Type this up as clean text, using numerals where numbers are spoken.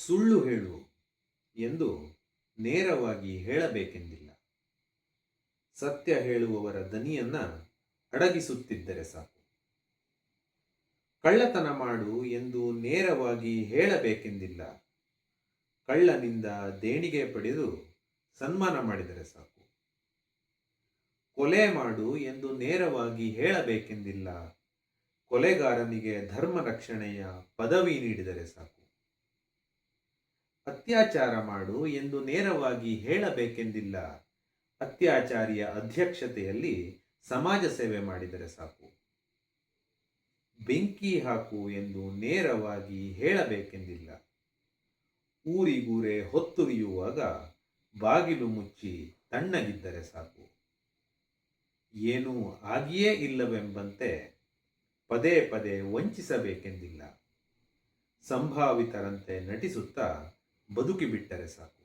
ಸುಳ್ಳು ಹೇಳು ಎಂದು ನೇರವಾಗಿ ಹೇಳಬೇಕೆಂದಿಲ್ಲ. ಸತ್ಯ ಹೇಳುವವರ ದನಿಯನ್ನ ಅಡಗಿಸುತ್ತಿದ್ದರೆ ಸಾಕು. ಕಳ್ಳತನ ಮಾಡು ಎಂದು ನೇರವಾಗಿ ಹೇಳಬೇಕೆಂದಿಲ್ಲ. ಕಳ್ಳನಿಂದ ದೇಣಿಗೆ ಪಡೆದು ಸನ್ಮಾನ ಮಾಡಿದರೆ ಸಾಕು. ಕೊಲೆ ಮಾಡು ಎಂದು ನೇರವಾಗಿ ಹೇಳಬೇಕೆಂದಿಲ್ಲ. ಕೊಲೆಗಾರನಿಗೆ ಧರ್ಮ ರಕ್ಷಣೆಯ ಪದವಿ ನೀಡಿದರೆ ಸಾಕು. ಅತ್ಯಾಚಾರ ಮಾಡು ಎಂದು ನೇರವಾಗಿ ಹೇಳಬೇಕೆಂದಿಲ್ಲ. ಅತ್ಯಾಚಾರಿಯ ಅಧ್ಯಕ್ಷತೆಯಲ್ಲಿ ಸಮಾಜ ಸೇವೆ ಮಾಡಿದರೆ ಸಾಕು. ಬೆಂಕಿ ಹಾಕು ಎಂದು ನೇರವಾಗಿ ಹೇಳಬೇಕೆಂದಿಲ್ಲ. ಊರಿಗೂರೇ ಹೊತ್ತುರಿಯುವಾಗ ಬಾಗಿಲು ಮುಚ್ಚಿ ತಣ್ಣಗಿದ್ದರೆ ಸಾಕು. ಏನೂ ಆಗಿಯೇ ಇಲ್ಲವೆಂಬಂತೆ ಪದೇ ಪದೇ ವಂಚಿಸಬೇಕೆಂದಿಲ್ಲ. ಸಂಭಾವಿತರಂತೆ ನಟಿಸುತ್ತಾ ಬದುಕಿಬಿಟ್ಟರೆ ಸಾಕು.